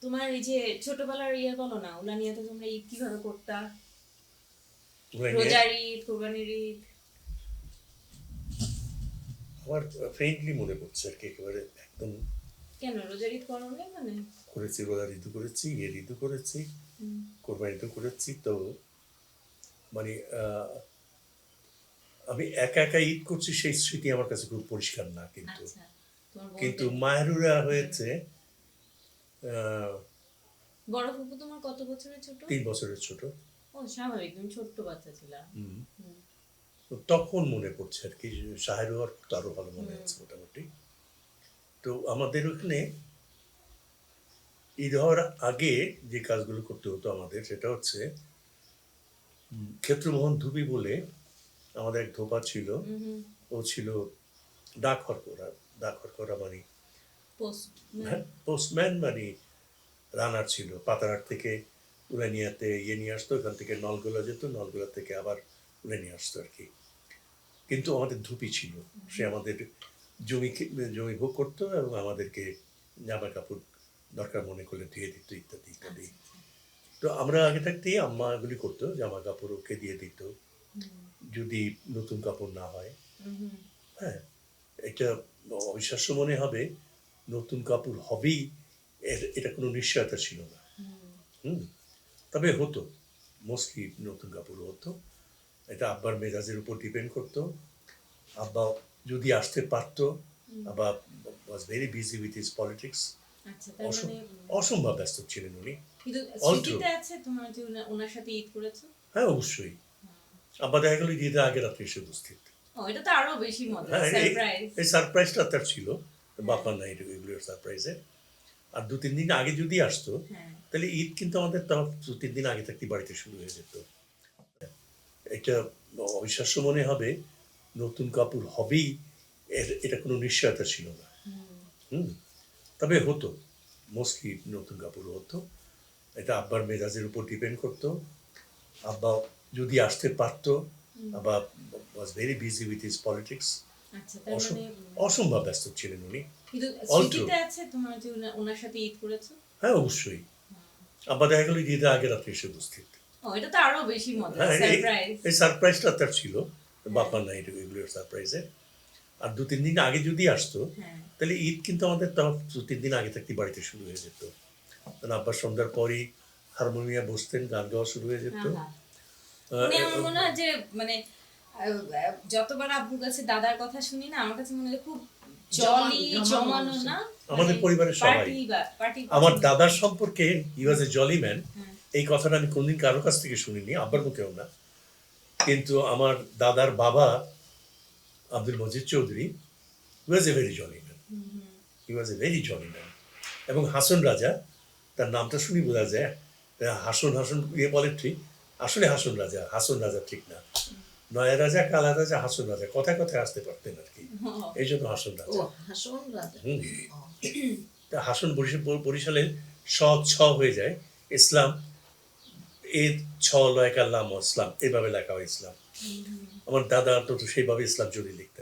তোমার এই যে ছোটবেলার ইয়ে বলো না, উলানিয়াতে তোমরা ঈদ কিভাবে করতা? উলানিয়ায় রোজার ঈদ, কোরবানির ঈদ। আমার ফ্রেন্ডলি মনে পড়ছে আর কি, একেবারে একদম কেন রোজার ঈদ করো না মানে? করেছি, রোজার ঈদও করেছি, ঈদের ঈদও করেছি, হুম, কোরবানিতেও করেছি। তো মানে আমি একা একা ঈদ করছি সেই স্মৃতি আমার কাছে খুব পরিষ্কার না, কিন্তু আচ্ছা। তোমার কিন্তু বোনদের মায়েরুরা হুম। হয়েছে আহ, বড় ফুপু তোমার কত বছরের ছোট? 3 বছরের ছোট। ও স্বাভাবিক, তুমি ছোট্ট বাচ্চা ছিলা। হুম। হুম। তো তখন মনে পড়ছে আর কি, শাহের হওয়ার তো আরো ভালো মনে হুম। আছে মোটামুটি। তো আমাদের ওখানে ঈদ হওয়ার আগে যে কাজগুলো করতে হতো আমাদের, সেটা হচ্ছে ক্ষেত্রমোহন ধুবি বলে আমাদের এক ধোপা ছিল। হুম। হুম। ও ছিল ডাকঘর করা। ডাকঘর করা মানে পোস্ট ম্যান। হ্যাঁ, পোস্টম্যান মানে রানার ছিল। পাতারহাট থেকে উলানিয়াতে নিয়ে আসতো, ওখান থেকে নলগোলা যেত, নলগোলা থেকে আবার তুলে নিয়ে আসতো আর কি। কিন্তু আমাদের ধুপি ছিল, সে আমাদের জমি জমি ভোগ করতো এবং আমাদেরকে জামা কাপড় দরকার মনে করলে ধুয়ে দিত, ইত্যাদি ইত্যাদি। আচ্ছা আচ্ছা। তো আমরা আগে থাকতেই আম্মা এগুলি করতো, জামা কাপড় ওকে দিয়ে দিত হুম। যদি নতুন কাপড় না হয়। হুম। হ্যাঁ, এটা অবিশ্বাস্য মনে হবে, নতুন কাপড় হবেই এটা কোনো নিশ্চয়তা ছিল না। হুম। হুম। তবে হতো, মোস্টলি নতুন কাপড় হতো। এটা আব্বার মেজাজের উপর ডিপেন্ড করতো। আব্বা যদি আসতে পারতো, হুম। আব্বা was very busy with his politics. আচ্ছা, তার মানে অসম্ভব ব্যস্ত ছিলেন উনি। কিন্তু অল ট্রু। স্মৃতিতে আছে তোমার যে ওনার সাথে ঈদ করেছো? হ্যাঁ, অবশ্যই। আব্বা দেখা গেল ঈদের আগের রাত্রে এসে উপস্থিত। ও, এটা তো আরো বেশি মজা, হ্যাঁ, সারপ্রাইজ। এই সারপ্রাইজটা তার ছিল। হ্যাঁ। বাপ্পার নাই এগুলোর সারপ্রাইজে। আর 2-3 দিন আগে যদি আসতো, হ্যাঁ। তাহলে ঈদ কিন্তু আমাদের তাও 2-3 দিন আগে থাকতেই বাড়িতে শুরু হয়ে যেত। এটা অবিশ্বাস্য মনে হবে, নতুন কাপড় হবেই এটা কোনো নিশ্চয়তা ছিল না। হুম। হুম। তবে হতো, মোস্টলি নতুন কাপড় হতো। এটা আব্বার মেজাজের উপর ডিপেন্ড করতো। আব্বা যদি আসতে পারতো, হুম। আব্বা was very busy with his politics. আচ্ছা, তার মানে অসম্ভব ব্যস্ত ছিলেন উনি। কিন্তু অল ট্রু। স্মৃতিতে আছে তোমার যে ওনার সাথে ঈদ করেছো? হ্যাঁ, অবশ্যই। আব্বা দেখা গেল ঈদের আগের রাত্রে এসে উপস্থিত। ও, এটা তো আরো বেশি মজা, হ্যাঁ, সারপ্রাইজ। এই সারপ্রাইজটা তার ছিল। হ্যাঁ। বাপ্পার নাই এগুলোর সারপ্রাইজে। আর 2-3 দিন আগে যদি আসতো, হ্যাঁ। তাহলে ঈদ কিন্তু আমাদের তাও 2-3 দিন আগে থাকতেই বাড়িতে শুরু হয়ে যেত। কারণ আব্বা সন্ধ্যার পরই হারমোনিয়াম বসতেন, গান গাওয়া শুরু হয়ে যেত। হ্যাঁ হ্যাঁ। উনি আমার মনে হয় যে মানে যতবার আব্বুর কাছে দাদার কথা শুনি না, আমার কাছে মনে হয় খুব জলি জমানো না, আমাদের পরিবারের সবাই। পার্টি বা পার্টি আমার পছন্দ দাদার করে। সম্পর্কে হি ওয়াজ এ জলি ম্যান। হ্যাঁ। এই কথাটা আমি কোনদিন কারো কাছ থেকে শুনিনি, আব্বার মুখেও না। কিন্তু আমার দাদার বাবা Abdul Majid Chowdhury he was a very jolly man. Hmm. Hmm. He was a very jolly man. এবং হাসন রাজা, তার নামটা শুনি বোঝা যায়। হাসন হাসন বলে ঠিক, আসলে হাসন রাজা, হাসন রাজা ঠিক না। নয়া রাজা, কালা রাজা, হাসন রাজা, কথায় কথায় আসতে পারতেন আর কি। ও। এই জন্য হাসন ও রাজা। হাসন রাজা। হুম। ও, তা হাসন বরিশালের স ছ হয়ে যায়, ইসলাম এ ছ লয়কার লাম ইসলাম, এভাবে লেখা হয় ইসলাম। আমার দাদা তো সেইভাবে ইসলাম জড়িয়ে লিখতেন।